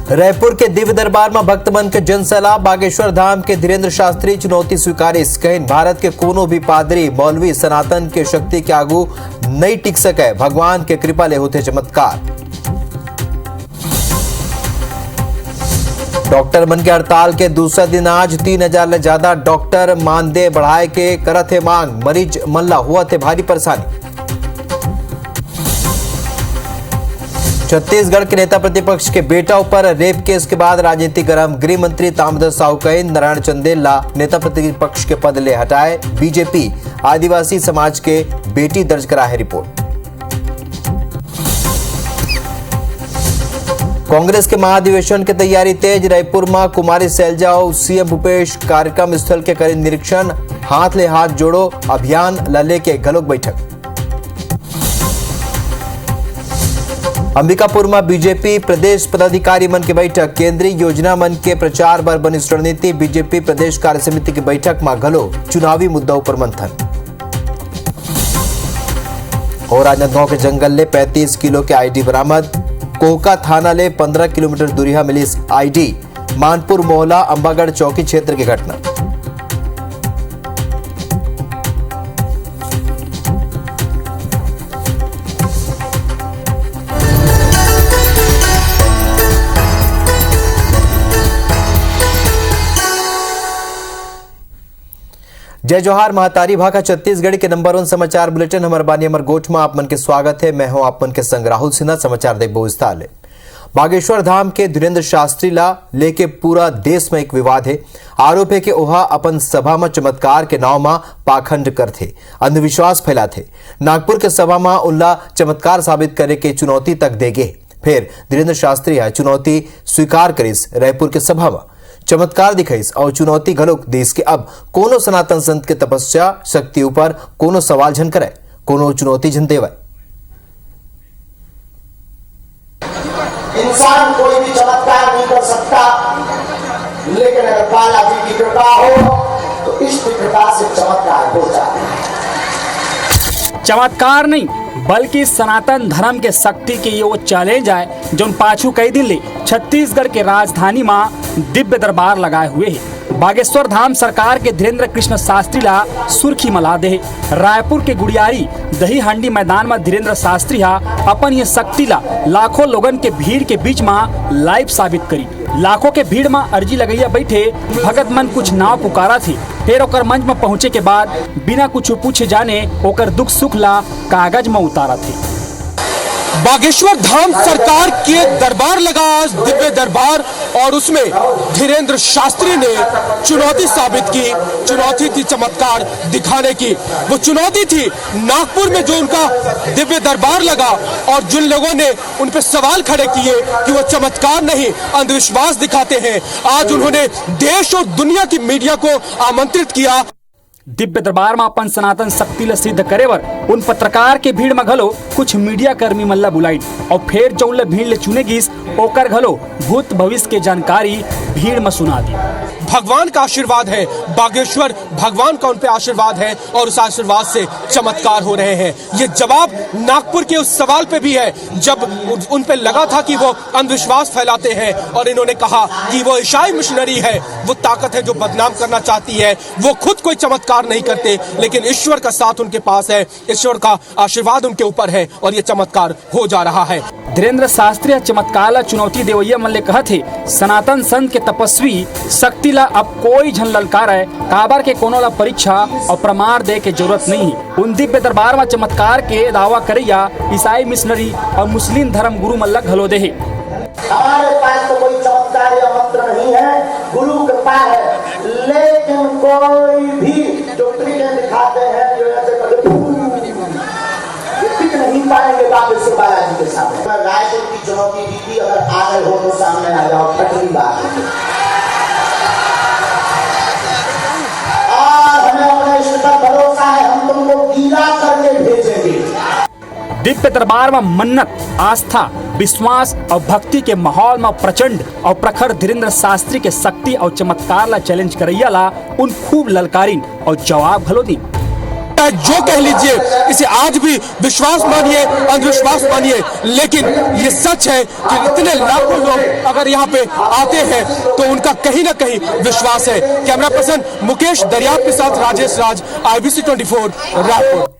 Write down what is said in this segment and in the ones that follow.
रायपुर के दिव्य दरबार में भक्त मन के जनसलाह। बागेश्वर धाम के धीरेन्द्र शास्त्री चुनौती स्वीकारिस। कहीं भारत के कोनो भी पादरी मौलवी सनातन के शक्ति के आगू नहीं टिक सके। भगवान के कृपा ले होते चमत्कार। डॉक्टर मन के हड़ताल के दूसरा दिन आज 3000 ले ज्यादा डॉक्टर मानदेय बढ़ाए के करत है मांग। मरीज मन ला हुआ थे भारी परेशानी। छत्तीसगढ़ के नेता प्रतिपक्ष के बेटा ऊपर रेप केस के बाद राजनीति गरम। गृह मंत्री ताम्रध्वज साहू कहिन नारायण चंदेला नेता प्रतिपक्ष के पद ले हटाए। बीजेपी आदिवासी समाज के बेटी दर्ज करा है रिपोर्ट। कांग्रेस के महाधिवेशन की तैयारी तेज। रायपुर में कुमारी सैलजा और सीएम भूपेश कार्यक्रम स्थल के करें निरीक्षण। हाथ ले हाथ जोड़ो अभियान लले के घलोक बैठक। अंबिकापुर में बीजेपी प्रदेश पदाधिकारी मन की बैठक। केंद्रीय योजना मन के प्रचार बर बनी रणनीति। बीजेपी प्रदेश कार्य समिति की बैठक में घलो चुनावी मुद्दों पर मंथन। और राजनांदगांव के जंगल ले 35 किलो के आईडी बरामद। कोहका थाना ले 15 किलोमीटर दूरी मिली आईडी। मानपुर मोहला अंबागढ़ चौकी क्षेत्र की घटना। जय जोहार महातारी भाका छत्तीसगढ़ के नंबर 1 समाचार बुलेटिन हमार बानी अमर गोठ में आप मन के स्वागत है। मैं हूं आप मन के संग राहुल सिन्हा। समाचार देखबो विस्तार ले। बागेश्वर धाम के धीरेन्द्र शास्त्री ला लेके पूरा देश में एक विवाद है। आरोप है कि ओहा अपन सभा में चमत्कार के नाव में पाखंड करथे, अंधविश्वास फैलाथे। नागपुर के सभा में उनला चमत्कार साबित करे के चुनौती तक देगे। फिर धीरेन्द्र शास्त्री है चुनौती स्वीकार करिस। रायपुर के सभा में चमत्कार दिखाइस और चुनौती घलोक देश के। अब कोनो सनातन संत के तपस्या शक्ति ऊपर कोनो सवाल झन करे, कोनो चुनौती झन देवे। इंसान कोई भी चमत्कार नहीं कर सकता, लेकिन अगर बालाजी की कृपा हो तो इष्ट कृपा से चमत्कार हो जाता है। चमत्कार नहीं बल्कि सनातन धर्म के शक्ति के ये वो चैलेंज है जो पाछू कई दिन ले छत्तीसगढ़ के राजधानी में दिव्य दरबार लगाए हुए है। बागेश्वर धाम सरकार के धीरेन्द्र कृष्ण शास्त्री ला सुर्खी मला दे। रायपुर के गुड़ियारी दही हांडी मैदान में धीरेन्द्र शास्त्री हा अपन ये शक्ति ला लाखों लोगन के भीड़ के बीच में लाइव साबित करी। लाखों के भीड़ में अर्जी लगैया बैठे भगत मन कुछ नाव पुकारा थी। फिर ओकर मंच में पहुंचे के बाद बिना कुछ पूछे जाने ओकर दुख सुख ला कागज में उतारा थे। बागेश्वर धाम सरकार के दरबार लगा आज दिव्य दरबार और उसमें धीरेन्द्र शास्त्री ने चुनौती साबित की। चुनौती थी चमत्कार दिखाने की। वो चुनौती थी नागपुर में जो उनका दिव्य दरबार लगा और जिन लोगों ने उन पे सवाल खड़े किए कि वो चमत्कार नहीं अंधविश्वास दिखाते हैं। आज उन्होंने देश और दुनिया की मीडिया को आमंत्रित किया। दिव्य दरबार में अपन सनातन शक्ति ला सिद्ध करे बर उन पत्रकार के भीड़ में घलो कुछ मीडिया कर्मी मल्ला बुलाई और फिर जो भीड़ ले चुने गिस ओकर घलो भूत भविष्य के जानकारी भीड़ में सुना दी। भगवान का आशीर्वाद है, बागेश्वर भगवान का उन पे आशीर्वाद है और उस आशीर्वाद से चमत्कार हो रहे हैं। ये जवाब नागपुर के उस सवाल पे भी है जब उन पे लगा था कि वो अंधविश्वास फैलाते हैं और इन्होंने कहा कि वो ईसाई मिशनरी है, वो ताकत है जो बदनाम करना चाहती है। वो खुद कोई चमत्कार नहीं करते लेकिन ईश्वर का साथ उनके पास है, ईश्वर का आशीर्वाद उनके ऊपर है और ये चमत्कार हो जा रहा है। धीरेन्द्र शास्त्री चमत्कार ला चुनौती देवैया मन ले कहा थे सनातन संत के तपस्वी शक्ति ला अब कोई झन ललकार है। काबर के कोनो ला परीक्षा और प्रमाण दे के जरूरत नहीं। उन दिव्य दरबार में चमत्कार के दावा करैया ईसाई मिशनरी और मुस्लिम धर्म गुरु मल्ला घलो दे। हमारे पास तो कोई चमत्कार या मंत्र नहीं है, गुरु कृपा है। लेकिन कोई भी जो ट्रिक दिखाते हैं जो ऐसे टिक नहीं पाएंगे बागेश्वर बालाजी के सामने। रायपुर की चुनौती दी थी, अगर आ गए हो तो सामने आ जाओ, खटरी बात है। और हमें अपने ईश्वर पर भरोसा है, हम तुमको गीला करके भेजेंगे। दिव्य दरबार में मन्नत, आस्था, विश्वास और भक्ति के माहौल में प्रचंड और प्रखर धीरेन्द्र शास्त्री के शक्ति और चमत्कार ला चैलेंज करैया ला उन खूब ललकारिन और जवाब भलो दी। जो कह लीजिए, इसे आज भी विश्वास मानिए अंधविश्वास मानिए, लेकिन ये सच है कि इतने लाखों लोग अगर यहाँ पे आते हैं तो उनका कहीं ना कहीं विश्वास है। कैमरा पर्सन मुकेश दरियाब के साथ राजेश राज, IBC 24 रायपुर।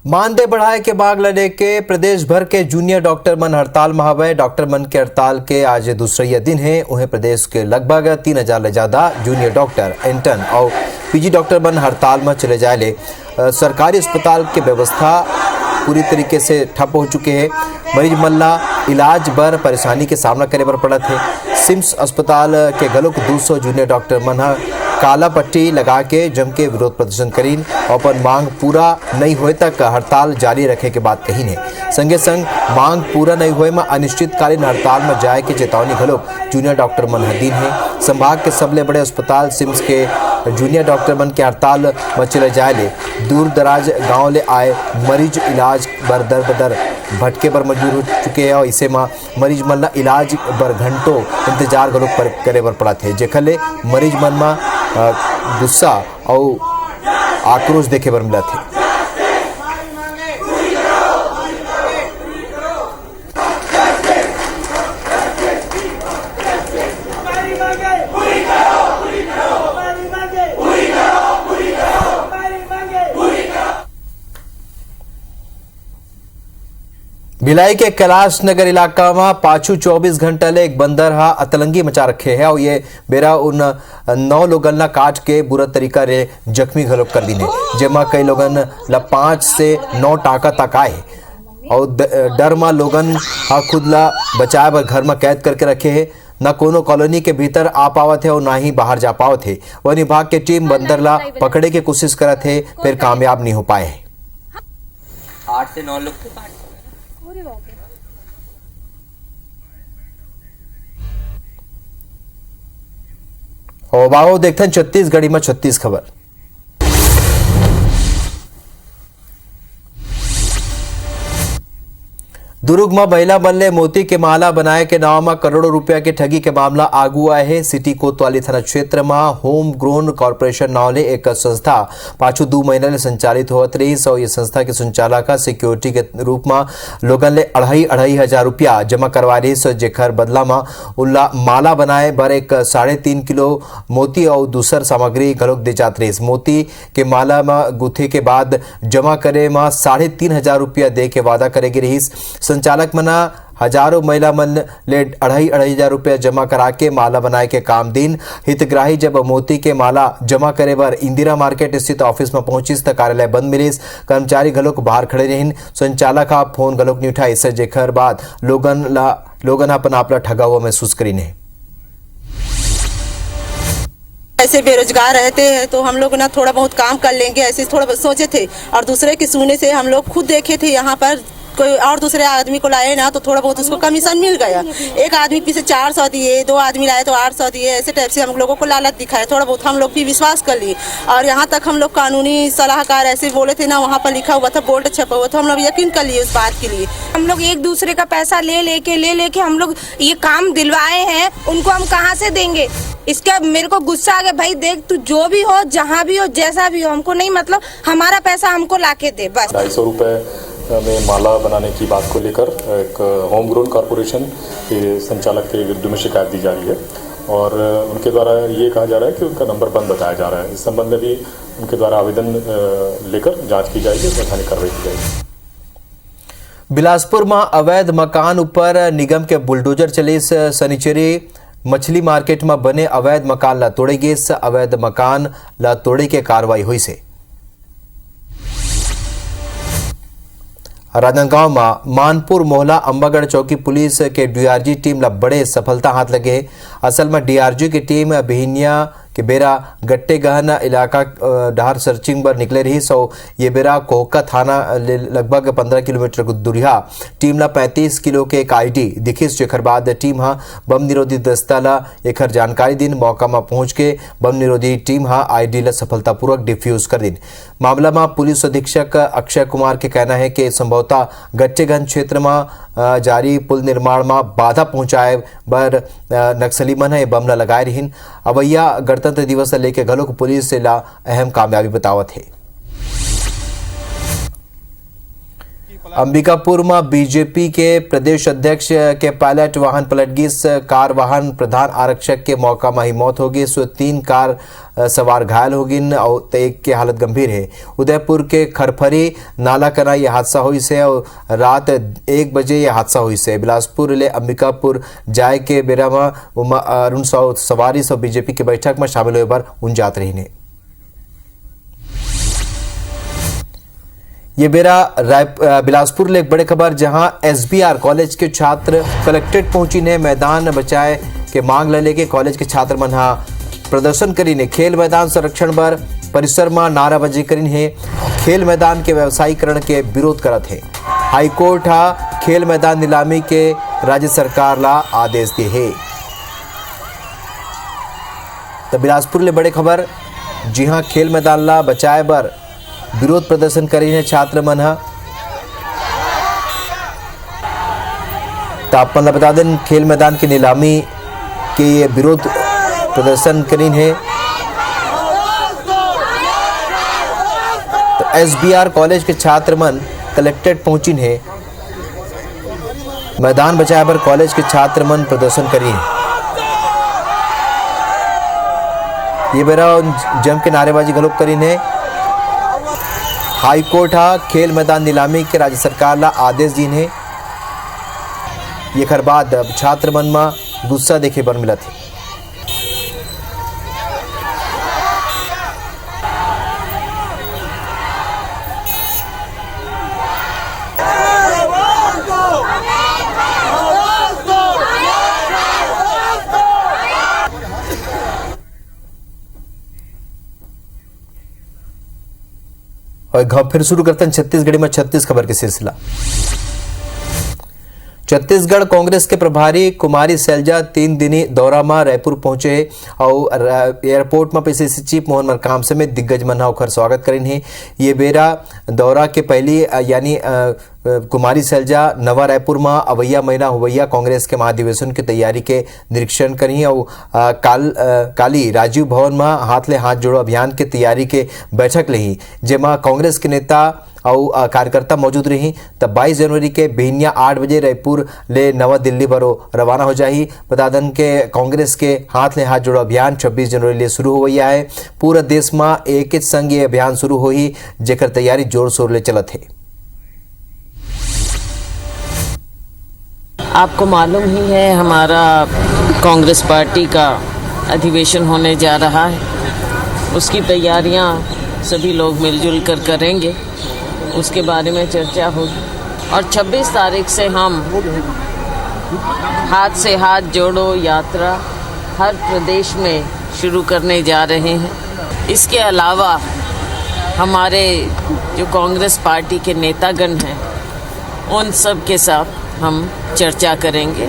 मानदेय बढ़ाए के मांग लेके प्रदेश भर के जूनियर डॉक्टर मन हड़ताल में हवे। डॉक्टर मन के हड़ताल के आज दूसरा दिन है। उन्हें प्रदेश के लगभग 3000 ले ज्यादा जूनियर डॉक्टर, इंटर्न और PG डॉक्टर मन हड़ताल में चले जाए। सरकारी अस्पताल के व्यवस्था पूरी तरीके से ठप हो चुके हैं। मरीज मल्ला इलाज बर परेशानी के सामना करे बर पड़त है। सिम्स अस्पताल के गलुक 200 जूनियर डॉक्टर मन काला पट्टी लगा के जम के विरोध प्रदर्शन करीन और अपन मांग पूरा नहीं होए तक हड़ताल जारी रखे के बात कही है। संगे संग मांग पूरा नहीं होए में अनिश्चितकालीन हड़ताल में जाए के चेतावनी घलोक जूनियर डॉक्टर मन हदीन है। संभाग के सबले बड़े अस्पताल सिम्स के जूनियर डॉक्टर मन के हड़ताल में चले जाए दूर दराज गाँव ले आए मरीज इलाज बर दर बदर भटके पर मजबूर हो चुके हैं और इसे में मरीज मन ला इलाज बर घंटों इंतजार घलोक करे बर पड़ा थे, जेखर ले मरीज मन में गुस्सा और आक्रोश देखे बर मिला थे। भिलाई के कैलाश नगर इलाका में पाछू 24 घंटा ले एक बंदर हा अतलंगी मचा रखे है और ये बेरा उन 9 लोगन ला काट के बुरा तरीका रे जख्मी घलोक कर दी ने, जेमा कई लोगन ला 5 से 9 टाका तक आए और डर में लोगन हा खुद ला बचाए बर घर में कैद करके रखे है। न कोनो कॉलोनी के भीतर आ पावत है और ना ही बाहर जा पावत है। वन विभाग के टीम बंदर ला पकड़े के कोशिश करत है, फिर कामयाब नहीं हो पाए। 8 से 9 लोग तो और बाहो देखते हैं छत्तीसगढ़ी में 36 खबर। दुर्ग में महिला मन ले मोती के माला बनाए के नाम में करोड़ों रुपया के ठगी के मामला आगू आए है। सिटी कोतवाली थाना क्षेत्र में होम ग्रोन कॉर्पोरेशन नाव ले एक संस्था पाछू 2 महीना ले संचालित होत रही और ये संस्था के संचालक सिक्योरिटी के रूप में लोगन ले 2,500 रुपया जमा करवा रही, जेकर बदला में उल्ला माला बनाए बर एक 3.5 किलो मोती और दूसर सामग्री घलोक दे जात रही। मोती के माला में गुथे के बाद जमा करे में 3,500 रुपया दे के वादा करेगी रही। संचालक मना हजारों महिला मन ले 2,500 रुपया जमा करा के माला बनाए के काम दिन। हितग्राही जब मोती के माला जमा करे बर इंदिरा मार्केट स्थित ऑफिस में पहुंचिस त कार्यालय बंद मिलिस। कर्मचारी घलोक बाहर खड़े रहिन। संचालक हा फोन घलोक नहीं उठाई, जेकर बाद लोगन अपन आपला ठगा हुआ महसूस करीने। ऐसे बेरोजगार रहते हैं तो हम लोग ना थोड़ा बहुत काम कर लेंगे ऐसे थोड़ा सोचे थे, और दूसरे के सुनने से हम लोग खुद देखे थे यहाँ पर कोई और दूसरे आदमी को लाए ना तो थोड़ा बहुत उसको कमीशन मिल गया। एक आदमी पीछे 400 दिए, 2 आदमी लाए तो 800 दिए, ऐसे टाइप से हम लोगों को लालच दिखाया। थोड़ा बहुत हम लोग भी विश्वास कर लिए और यहाँ तक हम लोग कानूनी सलाहकार ऐसे बोले थे ना, वहाँ पर लिखा हुआ था, बोर्ड छपा हुआ था, हम लोग यकीन कर लिए उस बात के लिए। हम लोग एक दूसरे का पैसा ले लेके हम लोग ये काम दिलवाए हैं, उनको हम कहाँ से देंगे? इसका मेरे को गुस्सा आ गया। भाई देख, तू जो भी हो, जहाँ भी हो, जैसा भी हो, हमको नहीं मतलब, हमारा पैसा हमको लाके दे बस। 250 रुपये में माला बनाने की बात को लेकर एक होम ग्रोन कॉर्पोरेशन के संचालक के विरुद्ध में शिकायत दी जा रही है और उनके द्वारा ये कहा जा रहा है कि उनका नंबर बंद बताया जा रहा है। इस संबंध में भी उनके द्वारा आवेदन लेकर जांच की जाएगी, वैधानिक कार्रवाई की जाएगी। बिलासपुर में अवैध मकान ऊपर निगम के बुलडोजर चले। शनिचरी मछली मार्केट में बने अवैध मकान ला तोड़ेगे। अवैध मकान ला तोड़े के कार्रवाई हुई से राजनांदगांव में मानपुर मोहला अंबागढ़ चौकी पुलिस के डीआरजी टीम ला बड़े सफलता हाथ लगे। असल में डीआरजी की टीम बिहिनिया के बेरा गट्टे गहन इलाका डहार सर्चिंग पर निकले रही। ये बेरा कोहका थाना लगभग 15 किलोमीटर दूरिया टीम ला 35 किलो के एक आईडी दिखिस, जेकर बाद टीम हा बम निरोधी दस्ता ला एकर जानकारी दिन मौका में पहुंच के बम निरोधी टीम हा आईडी ला सफलतापूर्वक डिफ्यूज कर दिन। मामला में पुलिस अधीक्षक अक्षय कुमार के कहना है कि संभवतः गट्टेगंज क्षेत्र में जारी पुल निर्माण में बाधा पहुंचाए बर नक्सली मन है बम ला लगाए रहीन। अवैया गणतंत्र दिवस लेके घलोक पुलिस से ला अहम कामयाबी बतावत है। अंबिकापुर में बीजेपी के प्रदेश अध्यक्ष के पायलट वाहन पलट गई। कार वाहन प्रधान आरक्षक के मौका में ही मौत होगी। सो 3 कार सवार घायल हो गई और एक की हालत गंभीर है। उदयपुर के खरफरी नाला कना यह हादसा हुई से और रात 1 बजे यह हादसा हुई से। बिलासपुर ले अंबिकापुर जाए के बेरा में अरुण सवारी सब बीजेपी के बैठक में शामिल हुए बार उन जात रही ने। ये बेरा बिलासपुर ले एक बड़े खबर, जहां SBR कॉलेज के छात्र कलेक्ट्रेट पहुंची ने मैदान बचाए के मांग ले लेके कॉलेज के छात्र मन प्रदर्शन करी ने। खेल मैदान संरक्षण बर परिसर में नाराबाजी करी है। खेल मैदान के व्यवसायीकरण के विरोध करत है। हाईकोर्ट खेल मैदान नीलामी के राज्य सरकार ला आदेश दिए है। तो बिलासपुर ले बड़े खबर, जी हाँ, खेल मैदान ला बचाए बर विरोध प्रदर्शन करी है छात्र मन। तो आप मतलब बता दें, खेल मैदान की नीलामी के ये विरोध प्रदर्शन करी है। तो SBR कॉलेज के छात्र मन कलेक्ट्रेट पहुंची है। मैदान बचाए पर कॉलेज के छात्र मन प्रदर्शन करी है। ये बेरा जम के नारेबाजी गलोप करी है। हाईकोर्ट खेल मैदान नीलामी के राज्य सरकार ला आदेश दी है। ये खर बाद छात्र मन में गुस्सा देखे बर मिला थे। और फिर शुरू करते हैं छत्तीसगढ़ में 36 खबर के सिलसिला। छत्तीसगढ़ कांग्रेस के प्रभारी कुमारी सैलजा 3 दिनी दौरा में रायपुर पहुंचे और एयरपोर्ट में PCC चीफ मोहन मरकाम समेत दिग्गज मन होकर स्वागत करें है। ये बेरा दौरा के पहली यानी कुमारी सैलजा नवा रायपुर में अवैया महीना हुवैया कांग्रेस के महाधिवेशन की तैयारी के निरीक्षण करी और काली राजीव भवन में हाथ ले हाथ जोड़ो अभियान के तैयारी के बैठक ली, जेमा कांग्रेस के नेता और कार्यकर्ता मौजूद रही। तब 22 जनवरी के बिहनिया 8 बजे रायपुर ले नवा दिल्ली बरो रवाना हो जाही। बता दें के कांग्रेस के हाथ ले हाथ जोड़ो अभियान 26 जनवरी ले शुरू हो गया है। पूरा देश में एक संग ये अभियान शुरू हो ही, जेकर तैयारी जोर शोर ले चलत है। आपको मालूम ही है, हमारा कांग्रेस पार्टी का अधिवेशन होने जा रहा है। उसकी तैयारियां सभी लोग मिलजुल कर करेंगे, उसके बारे में चर्चा होगी। और 26 तारीख से हम हाथ से हाथ जोड़ो यात्रा हर प्रदेश में शुरू करने जा रहे हैं। इसके अलावा हमारे जो कांग्रेस पार्टी के नेतागण हैं, उन सब के साथ हम चर्चा करेंगे।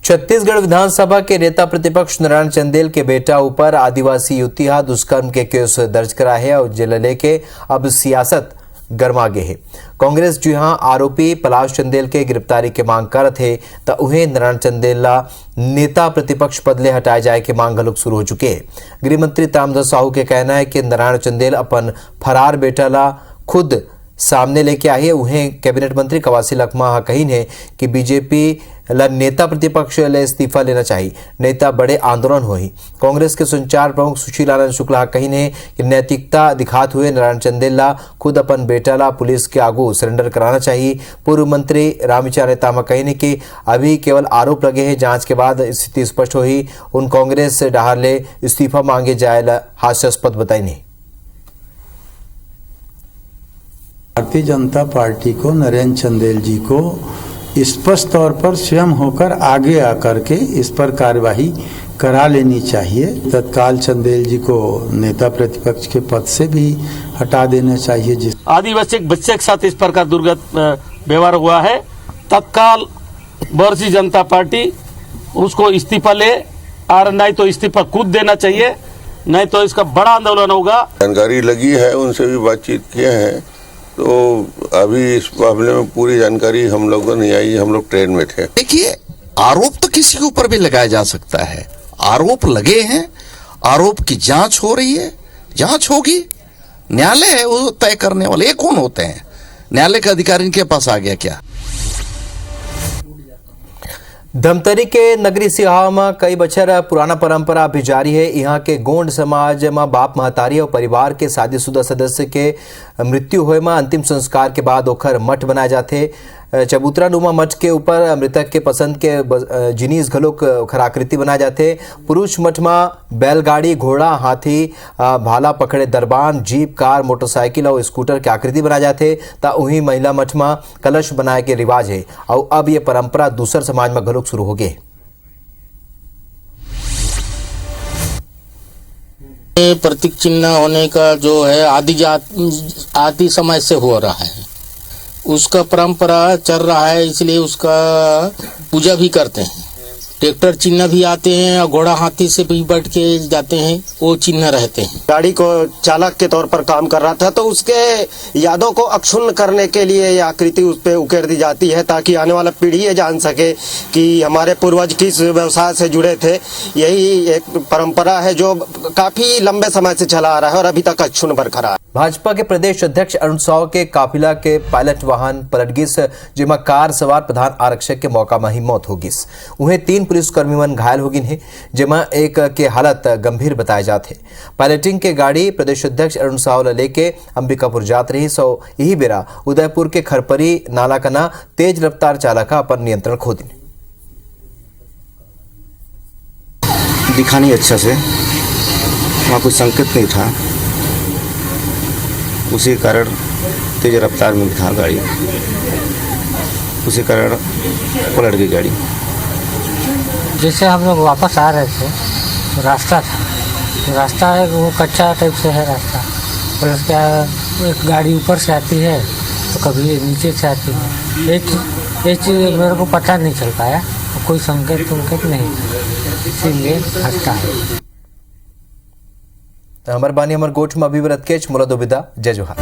छत्तीसगढ़ विधानसभा के नेता प्रतिपक्ष नारायण चंदेल के बेटा ऊपर आदिवासी युवती दुष्कर्म के केस दर्ज करा है और जेल लेके अब सियासत गरमा गे है। कांग्रेस जहां आरोपी पलाश चंदेल के गिरफ्तारी के मांग करत है, तो उन्हें नारायण चंदेल ला नेता प्रतिपक्ष पद ले हटाए जाए के मांग हलुक शुरू हो चुके हैं। गृह मंत्री ताम्रध्वज साहू के कहना है कि नारायण चंदेल अपन फरार बेटा ला खुद सामने लेके आई है। उन्हें कैबिनेट मंत्री कवासी लखमा कहीन है कि बीजेपी ला नेता प्रतिपक्ष ले इस्तीफा लेना चाहिए, नेता बड़े आंदोलन हो ही। कांग्रेस के संचार प्रमुख सुशील आनंद शुक्ला कहीन है कि नैतिकता दिखाते हुए नारायण चंदेल ला खुद अपन बेटा ला पुलिस के आगू सरेंडर कराना चाहिए। पूर्व मंत्री रामविचार नेता कहीन कि अभी केवल आरोप लगे हैं, जांच के बाद स्थिति स्पष्ट हो ही। उन कांग्रेस से डहार ले इस्तीफा मांगे जाए हास्यास्पद बताई नहीं। भारतीय जनता पार्टी को नरेंद्र चंदेल जी को स्पष्ट तौर पर स्वयं होकर आगे आकर के इस पर कार्यवाही करा लेनी चाहिए। तत्काल चंदेल जी को नेता प्रतिपक्ष के पद से भी हटा देना चाहिए। जिस आदिवासी बच्चे के साथ इस प्रकार दुर्गत व्यवहार हुआ है, तत्काल भारतीय जनता पार्टी उसको इस्तीफा ले, और नहीं तो इस्तीफा खुद देना चाहिए, नहीं तो इसका बड़ा आंदोलन होगा। जानकारी लगी है, उनसे भी बातचीत किए हैं, तो अभी इस मामले में पूरी जानकारी हम लोगों को नहीं आई। हम लोग ट्रेन में थे। देखिए, आरोप तो किसी के ऊपर भी लगाया जा सकता है। आरोप लगे हैं, आरोप की जांच हो रही है, जांच होगी, न्यायालय है वो तय करने वाले। ये कौन होते हैं? न्यायालय का अधिकारी इनके पास आ गया क्या? धमतरी के नगरी सिहाव में कई बछर पुराना परंपरा भी जारी है। यहाँ के गोंड समाज में बाप महतारी और परिवार के शादीशुदा सदस्य के मृत्यु होए में अंतिम संस्कार के बाद ओखर मठ बनाए जाते। चबूतरा नुमा मठ के ऊपर मृतक के पसंद के जिनिस घलोक ओखर आकृति बनाए जाते। पुरुष मठ में बैलगाड़ी, घोड़ा, हाथी, भाला पकड़े दरबान, जीप, कार, मोटरसाइकिल और स्कूटर के आकृति बनाए जाते। ता वहीं महिला मठ में कलश बनाए के रिवाज है और अब ये परंपरा दूसर समाज में घलोक शुरू हो गए। प्रतीक चिन्ह होने का जो है आदि समय से हो रहा है, उसका परंपरा चल रहा है, इसलिए उसका पूजा भी करते हैं। ट्रैक्टर चिन्ह भी आते हैं और घोड़ा हाथी से भी बैठ के जाते हैं, वो चिन्ह रहते हैं। गाड़ी को चालक के तौर पर काम कर रहा था तो उसके यादों को अक्षुण्ण करने के लिए यह आकृति उस पर उकेर दी जाती है ताकि आने वाला पीढ़ी ये जान सके कि हमारे पूर्वज किस व्यवसाय से जुड़े थे। यही एक परंपरा है जो काफी लंबे समय से चला आ रहा है और अभी तक अक्षुण्ण बरकरार है। भाजपा के प्रदेश अध्यक्ष अरुण साव के काफिला के पायलट वाहन पलट गिस, जेमा कार सवार प्रधान आरक्षक के मौका में ही मौत हो गिस। उन्हें 3 पुलिसकर्मी मन घायल हो गिन है, जेमा एक के हालत गंभीर बताए जाते। पायलटिंग के गाड़ी प्रदेश अध्यक्ष अरुण साव ला लेके अंबिकापुर जात रही। सो यही बेरा उदयपुर के खरपरी नाला कना तेज रफ्तार चालक अपन नियंत्रण खो दिन। दिखा नहीं अच्छा से, वहाँ कोई संकेत नहीं था, उसी कारण तेज रफ्तार में था गाड़ी, उसी कारण पलट गई गाड़ी। जैसे हम लोग वापस आ रहे थे तो रास्ता था, रास्ता है वो कच्चा टाइप से है रास्ता, प्लस क्या एक गाड़ी ऊपर से आती है तो कभी नीचे से आती है। एक चीज़ मेरे को पता नहीं चल पाया, कोई संकेत नहीं था, इसीलिए रास्ता है। अमर बानी अमर गोठ में अभिव्रत केच मुरादोबिदा। जय जोहार।